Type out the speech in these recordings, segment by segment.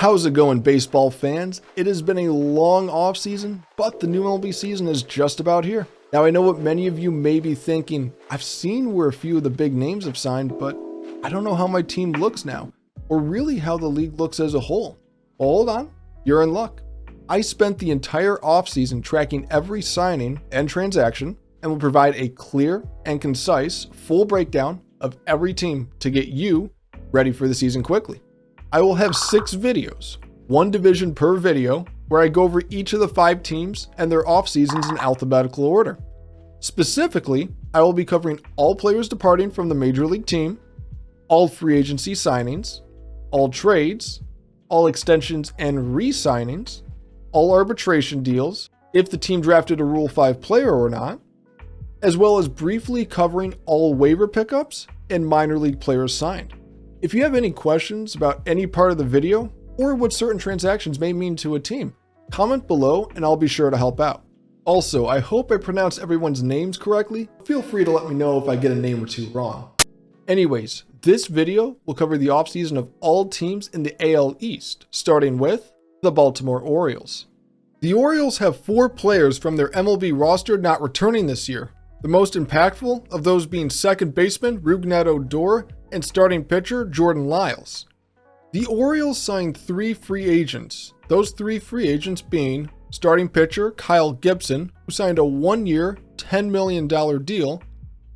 How's it going, baseball fans? It has been a long offseason, but the new MLB season is just about here. Now, I know what many of you may be thinking. I've seen where a few of the big names have signed, but I don't know how my team looks now, or really how the league looks as a whole. Well, hold on, you're in luck. I spent the entire offseason tracking every signing and transaction and will provide a clear and concise full breakdown of every team to get you ready for the season quickly. I will have 6 videos, one division per video, where I go over each of the 5 teams and their off seasons in alphabetical order. Specifically, I will be covering all players departing from the major league team, all free agency signings, all trades, all extensions and re-signings, all arbitration deals, if the team drafted a Rule 5 player or not, as well as briefly covering all waiver pickups and minor league players signed. If you have any questions about any part of the video or what certain transactions may mean to a team, comment below and I'll be sure to help out. Also, I hope I pronounced everyone's names correctly. Feel free to let me know if I get a name or two wrong. Anyways, this video will cover the offseason of all teams in the AL East, starting with the Baltimore Orioles. The Orioles have 4 players from their MLB roster not returning this year, the most impactful of those being second baseman Rougned Odor and starting pitcher Jordan Lyles. The Orioles signed 3 free agents, those 3 free agents being starting pitcher Kyle Gibson, who signed a 1-year, $10 million deal,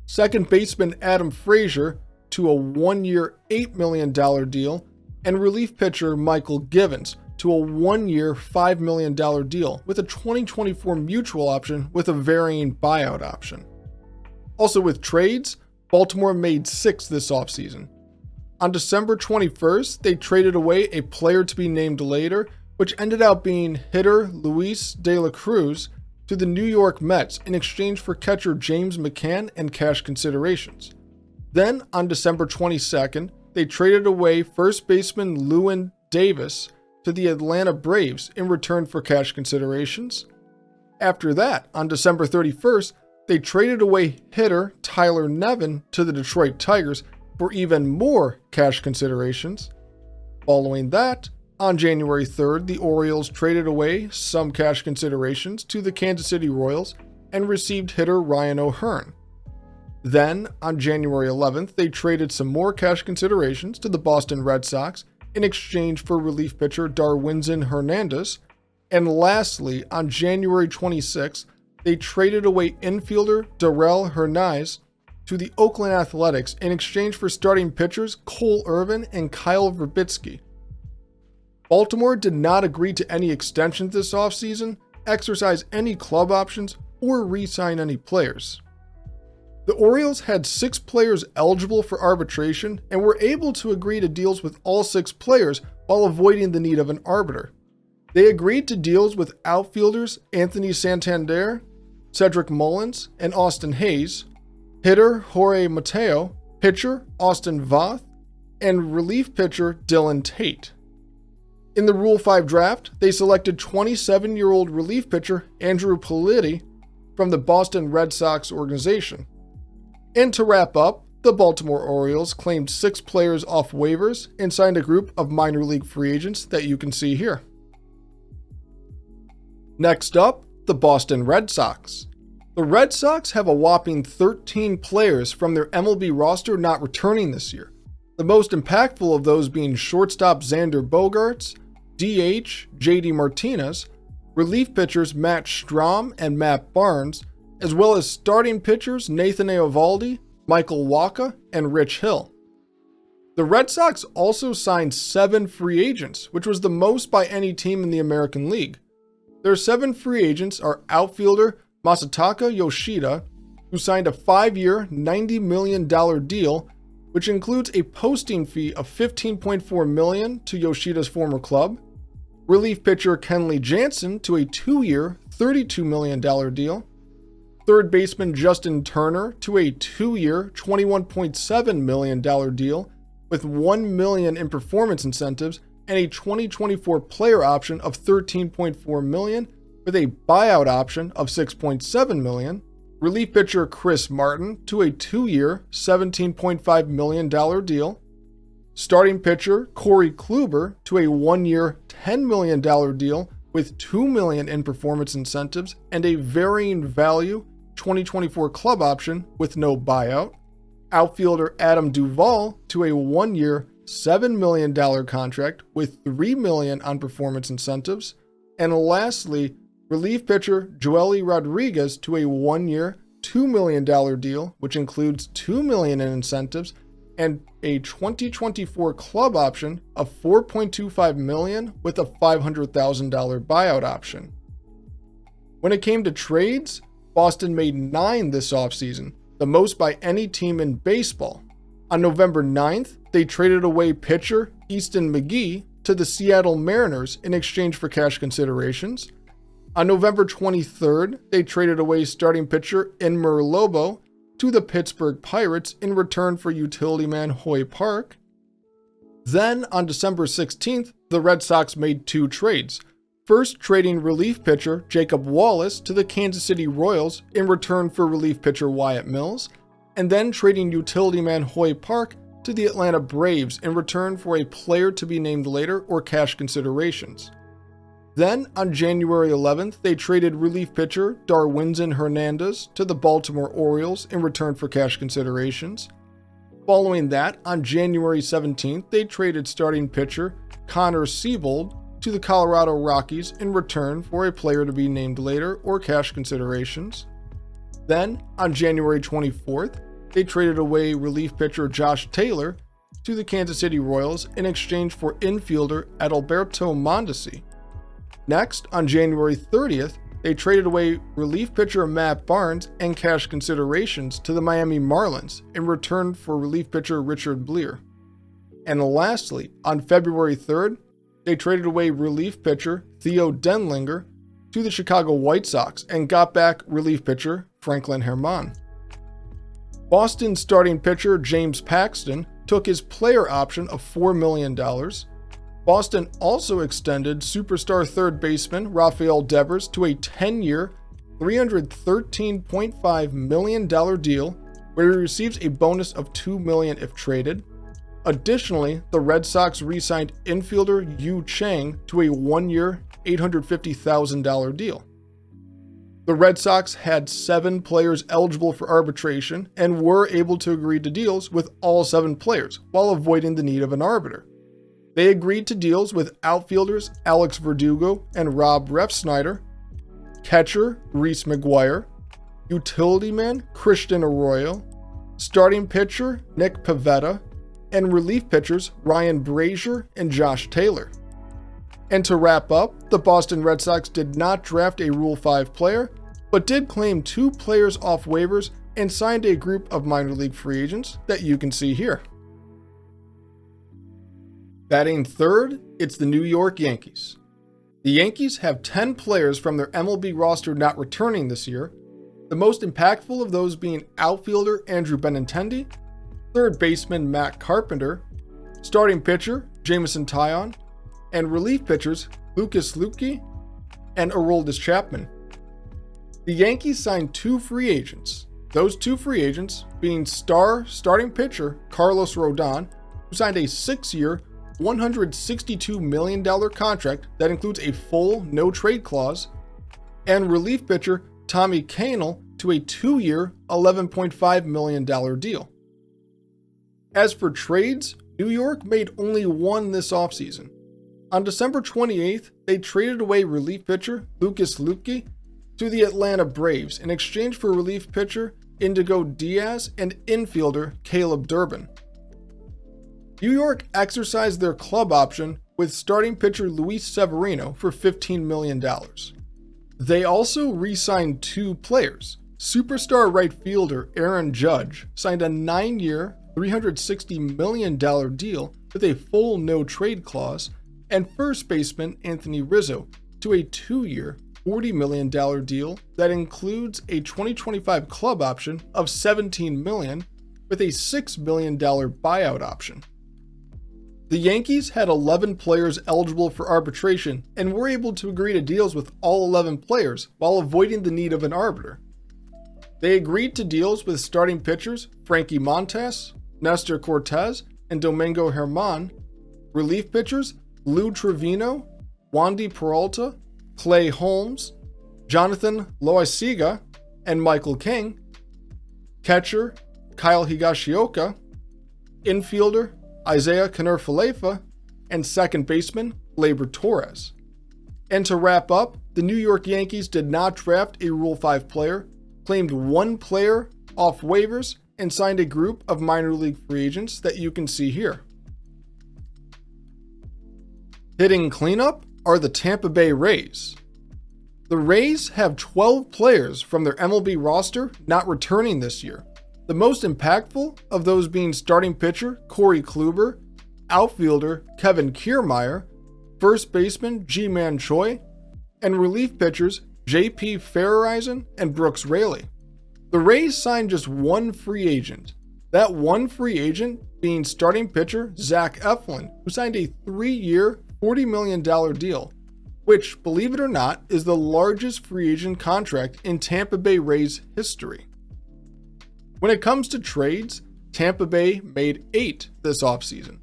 second baseman Adam Frazier to a 1-year, $8 million deal, and relief pitcher Michael Givens to a 1-year, $5 million deal with a 2024 mutual option with a varying buyout option. Also with trades, Baltimore made 6 this offseason. On December 21st, they traded away a player to be named later, which ended up being hitter Luis De La Cruz to the New York Mets in exchange for catcher James McCann and cash considerations. Then, on December 22nd, they traded away first baseman Lewin Davis to the Atlanta Braves in return for cash considerations. After that, on December 31st, they traded away hitter Tyler Nevin to the Detroit Tigers for even more cash considerations. Following that, on January 3rd, the Orioles traded away some cash considerations to the Kansas City Royals and received hitter Ryan O'Hearn. Then, on January 11th, they traded some more cash considerations to the Boston Red Sox in exchange for relief pitcher Darwinzon Hernandez. And lastly, on January 26th, they traded away infielder Darrell Hernaiz to the Oakland Athletics in exchange for starting pitchers Cole Irvin and Kyle Verbitsky. Baltimore did not agree to any extensions this offseason, exercise any club options, or re-sign any players. The Orioles had 6 players eligible for arbitration and were able to agree to deals with all 6 players while avoiding the need of an arbiter. They agreed to deals with outfielders Anthony Santander, Cedric Mullins, and Austin Hayes, hitter Jorge Mateo, pitcher Austin Voth, and relief pitcher Dylan Tate. In the Rule 5 draft, they selected 27-year-old relief pitcher Andrew Politi from the Boston Red Sox organization. And to wrap up, the Baltimore Orioles claimed 6 players off waivers and signed a group of minor league free agents that you can see here. Next up, the Boston Red Sox. The Red Sox have a whopping 13 players from their MLB roster not returning this year, the most impactful of those being shortstop Xander Bogaerts, DH JD Martinez, relief pitchers Matt Strahm and Matt Barnes, as well as starting pitchers Nathan Eovaldi, Michael Wacha, and Rich Hill. The Red Sox also signed 7 free agents, which was the most by any team in the American League. Their 7 free agents are outfielder Masataka Yoshida, who signed a 5-year, $90 million deal, which includes a posting fee of $15.4 million to Yoshida's former club, relief pitcher Kenley Jansen to a 2-year, $32 million deal, third baseman Justin Turner to a 2-year, $21.7 million deal with $1 million in performance incentives and a 2024 player option of $13.4 million with a buyout option of $6.7 million, relief pitcher Chris Martin to a 2-year, $17.5 million deal, starting pitcher Corey Kluber to a 1-year, $10 million deal with $2 million in performance incentives and a varying value 2024 club option with no buyout. Outfielder Adam Duvall to a 1-year, $7 million contract with $3 million on performance incentives. And lastly, relief pitcher Joely Rodriguez to a 1-year, $2 million deal, which includes $2 million in incentives and a 2024 club option of $4.25 million with a $500,000 buyout option. When it came to trades, Boston made 9 this offseason, the most by any team in baseball. On November 9th, they traded away pitcher Easton McGee to the Seattle Mariners in exchange for cash considerations. On November 23rd, they traded away starting pitcher Inmer Lobo to the Pittsburgh Pirates in return for utility man Hoy Park. Then, on December 16th, the Red Sox made 2 trades. First, trading relief pitcher Jacob Wallace to the Kansas City Royals in return for relief pitcher Wyatt Mills, and then trading utility man Hoy Park to the Atlanta Braves in return for a player to be named later or cash considerations. Then, on January 11th, they traded relief pitcher Darwinzon Hernandez to the Baltimore Orioles in return for cash considerations. Following that, on January 17th, they traded starting pitcher Connor Siebold to the Colorado Rockies in return for a player to be named later or cash considerations. Then, on January 24th, they traded away relief pitcher Josh Taylor to the Kansas City Royals in exchange for infielder Adalberto Mondesi. Next, on January 30th, they traded away relief pitcher Matt Barnes and cash considerations to the Miami Marlins in return for relief pitcher Richard Bleer. And lastly, on February 3rd, they traded away relief pitcher Theo Denlinger to the Chicago White Sox and got back relief pitcher Franklin Herman. Boston starting pitcher James Paxton took his player option of $4 million. Boston also extended superstar third baseman Rafael Devers to a 10-year, $313.5 million deal where he receives a bonus of $2 million if traded. Additionally, the Red Sox re-signed infielder Yu Chang to a 1-year, $850,000 deal. The Red Sox had 7 players eligible for arbitration and were able to agree to deals with all 7 players while avoiding the need of an arbiter. They agreed to deals with outfielders Alex Verdugo and Rob Refsnyder, catcher Reese McGuire, utility man Christian Arroyo, starting pitcher Nick Pivetta, and relief pitchers Ryan Brazier and Josh Taylor. And to wrap up, the Boston Red Sox did not draft a Rule 5 player, but did claim 2 players off waivers and signed a group of minor league free agents that you can see here. Batting third, it's the New York Yankees. The Yankees have 10 players from their MLB roster not returning this year, the most impactful of those being outfielder Andrew Benintendi, third baseman Matt Carpenter, starting pitcher Jameson Taillon, and relief pitchers Lucas Luetge and Aroldis Chapman. The Yankees signed 2 free agents, those 2 free agents being starting pitcher Carlos Rodon, who signed a 6-year, $162 million contract that includes a full no-trade clause, and relief pitcher Tommy Kahnle to a 2-year, $11.5 million deal. As for trades, New York made only 1 this offseason. On December 28th, they traded away relief pitcher Lucas Luetge to the Atlanta Braves in exchange for relief pitcher Indigo Diaz and infielder Caleb Durbin. New York exercised their club option with starting pitcher Luis Severino for $15 million. They also re-signed 2 players. Superstar right fielder Aaron Judge signed a 9-year, $360 million deal with a full no-trade clause, and first baseman Anthony Rizzo to a 2-year, $40 million deal that includes a 2025 club option of $17 million with a $6 million buyout option. The Yankees had 11 players eligible for arbitration and were able to agree to deals with all 11 players while avoiding the need of an arbiter. They agreed to deals with starting pitchers Frankie Montas, Nestor Cortez, and Domingo Germán. Relief pitchers, Lou Trevino, Wandy Peralta, Clay Holmes, Jonathan Loaiziga, and Michael King. Catcher, Kyle Higashioka. Infielder, Isaiah Kiner-Falefa, and second baseman, Gleyber Torres. And to wrap up, the New York Yankees did not draft a Rule 5 player, claimed one player off waivers, and signed a group of minor league free agents that you can see here. Hitting cleanup are the Tampa Bay Rays. The Rays have 12 players from their MLB roster not returning this year. The most impactful of those being starting pitcher Corey Kluber, outfielder Kevin Kiermaier, first baseman Ji-Man Choi, and relief pitchers J.P. Feyereisen and Brooks Raley. The Rays signed just one free agent. That one free agent being starting pitcher Zach Eflin, who signed a 3-year, $40 million deal, which, believe it or not, is the largest free agent contract in Tampa Bay Rays history. When it comes to trades, Tampa Bay made 8 this offseason.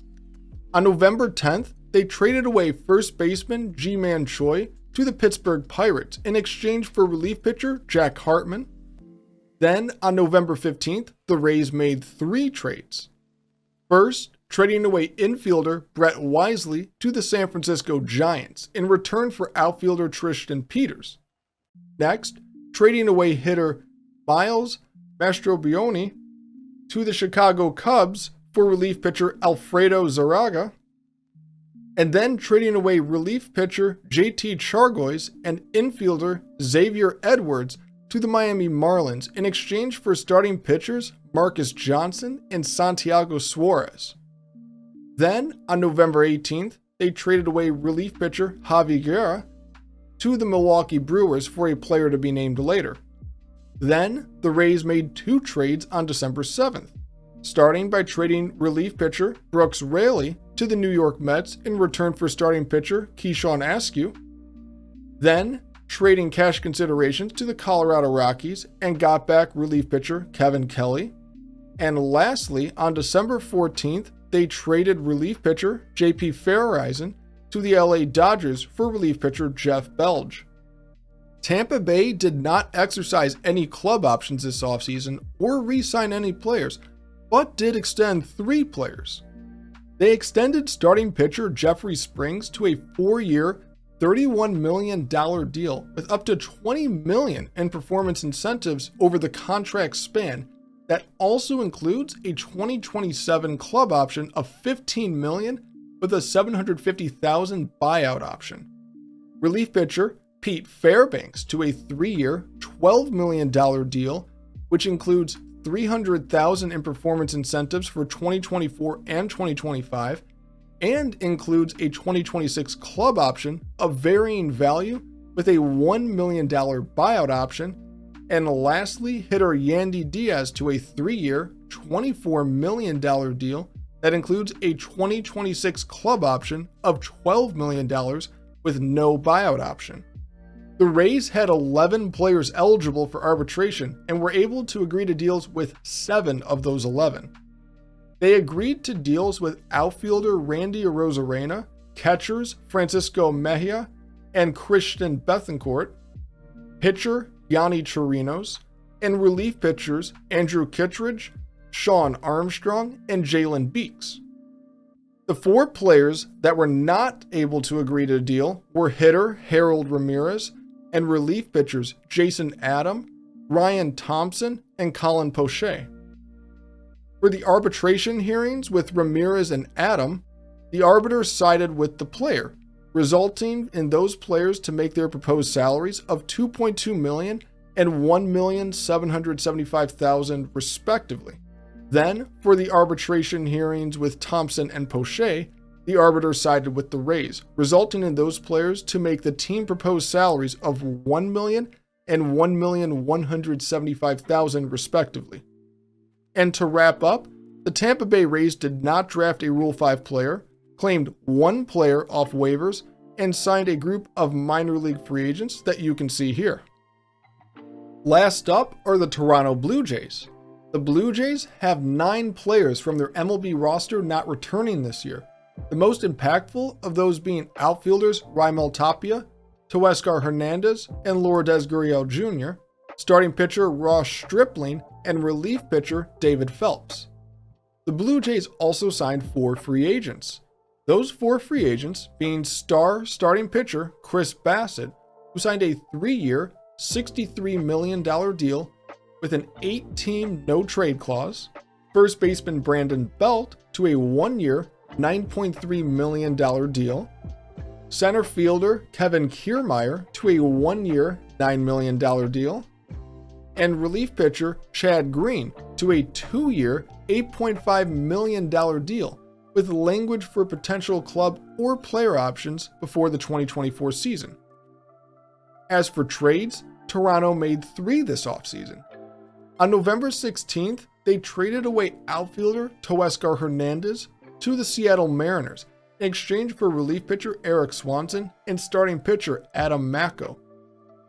On November 10th, they traded away first baseman Ji-Man Choi to the Pittsburgh Pirates in exchange for relief pitcher Jack Hartman. Then, on November 15th, the Rays made 3 trades. First, trading away infielder Brett Wisely to the San Francisco Giants in return for outfielder Tristan Peters. Next, trading away hitter Miles Mastrobuoni to the Chicago Cubs for relief pitcher Alfredo Zaraga. And then trading away relief pitcher JT Chargois and infielder Xavier Edwards to the Miami Marlins in exchange for starting pitchers Marcus Johnson and Santiago Suarez. Then, on November 18th, they traded away relief pitcher Javi Guerra to the Milwaukee Brewers for a player to be named later. Then, the Rays made 2 trades on December 7th, starting by trading relief pitcher Brooks Raley to the New York Mets in return for starting pitcher Keyshawn Askew. Then, trading cash considerations to the Colorado Rockies and got back relief pitcher Kevin Kelly. And lastly, on December 14th, they traded relief pitcher J.P. Feyereisen to the LA Dodgers for relief pitcher Jeff Belge. Tampa Bay did not exercise any club options this offseason or re-sign any players, but did extend 3 players. They extended starting pitcher Jeffrey Springs to a 4-year, $31 million deal with up to $20 million in performance incentives over the contract span. That also includes a 2027 club option of $15 million with a $750,000 buyout option. Relief pitcher Pete Fairbanks to a 3-year, $12 million deal, which includes $300,000 in performance incentives for 2024 and 2025, and includes a 2026 club option of varying value with a $1 million buyout option. And lastly, hitter Yandy Diaz to a 3-year, $24 million deal that includes a 2026 club option of $12 million with no buyout option. The Rays had 11 players eligible for arbitration and were able to agree to deals with 7 of those 11. They agreed to deals with outfielder Randy Arozarena, catchers Francisco Mejia and Christian Bethancourt, pitcher Yanni Chirinos, and relief pitchers Andrew Kittredge, Sean Armstrong, and Jalen Beeks. The 4 players that were not able to agree to a deal were hitter Harold Ramirez and relief pitchers Jason Adam, Ryan Thompson, and Colin Poche. For the arbitration hearings with Ramirez and Adam, the arbiter sided with the player, resulting in those players to make their proposed salaries of $2.2 million and $1,775,000 respectively. Then, for the arbitration hearings with Thompson and Poche, the arbiter sided with the Rays, resulting in those players to make the team proposed salaries of $1 million and $1,175,000 respectively. And to wrap up, the Tampa Bay Rays did not draft a Rule 5 player, claimed 1 player off waivers, and signed a group of minor league free agents that you can see here. Last up are the Toronto Blue Jays. The Blue Jays have 9 players from their MLB roster not returning this year, the most impactful of those being outfielders Raimel Tapia, Teoscar Hernandez, and Lourdes Gurriel Jr., starting pitcher Ross Stripling, and relief pitcher David Phelps. The Blue Jays also signed 4 free agents. Those 4 free agents being star starting pitcher Chris Bassett, who signed a 3-year, $63 million deal with an 8-team no-trade clause, first baseman Brandon Belt to a 1-year, $9.3 million deal, center fielder Kevin Kiermaier to a 1-year, $9 million deal, and relief pitcher Chad Green to a 2-year, $8.5 million deal with language for potential club or player options before the 2024 season. As for trades, Toronto made 3 this offseason. On November 16th, they traded away outfielder Teoscar Hernandez to the Seattle Mariners in exchange for relief pitcher Eric Swanson and starting pitcher Adam Macko.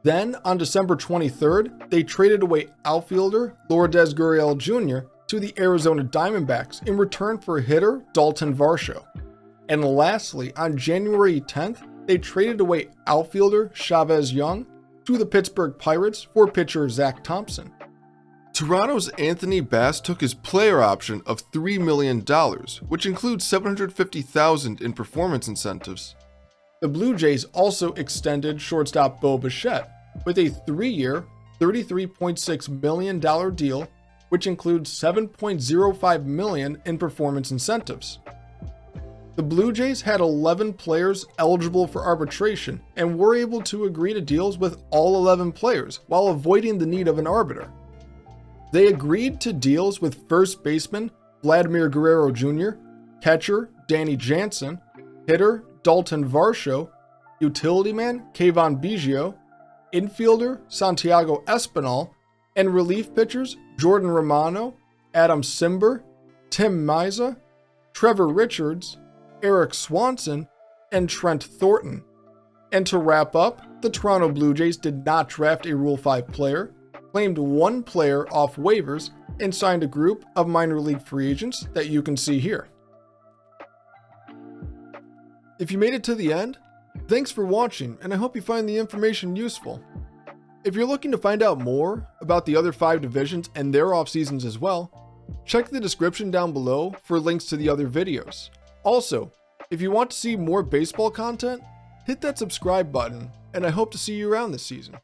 Then, on December 23rd, they traded away outfielder Lourdes Gurriel Jr. to the Arizona Diamondbacks in return for hitter Dalton Varsho. And lastly, on January 10th, they traded away outfielder Chavez Young to the Pittsburgh Pirates for pitcher Zach Thompson. Toronto's Anthony Bass took his player option of $3 million, which includes $750,000 in performance incentives. The Blue Jays also extended shortstop Bo Bichette with a 3-year, $33.6 million deal, which includes $7.05 million in performance incentives. The Blue Jays had 11 players eligible for arbitration and were able to agree to deals with all 11 players while avoiding the need of an arbiter. They agreed to deals with first baseman Vladimir Guerrero Jr., catcher Danny Jansen, hitter Dalton Varsho, utility man Kayvon Biggio, infielder Santiago Espinal, and relief pitchers Jordan Romano, Adam Simber, Tim Miza, Trevor Richards, Eric Swanson, and Trent Thornton. And to wrap up, the Toronto Blue Jays did not draft a Rule 5 player, claimed 1 player off waivers, and signed a group of minor league free agents that you can see here. If you made it to the end, thanks for watching, and I hope you find the information useful. If you're looking to find out more about the other 5 divisions and their off seasons as well, check the description down below for links to the other videos. Also, if you want to see more baseball content, hit that subscribe button, and I hope to see you around this season.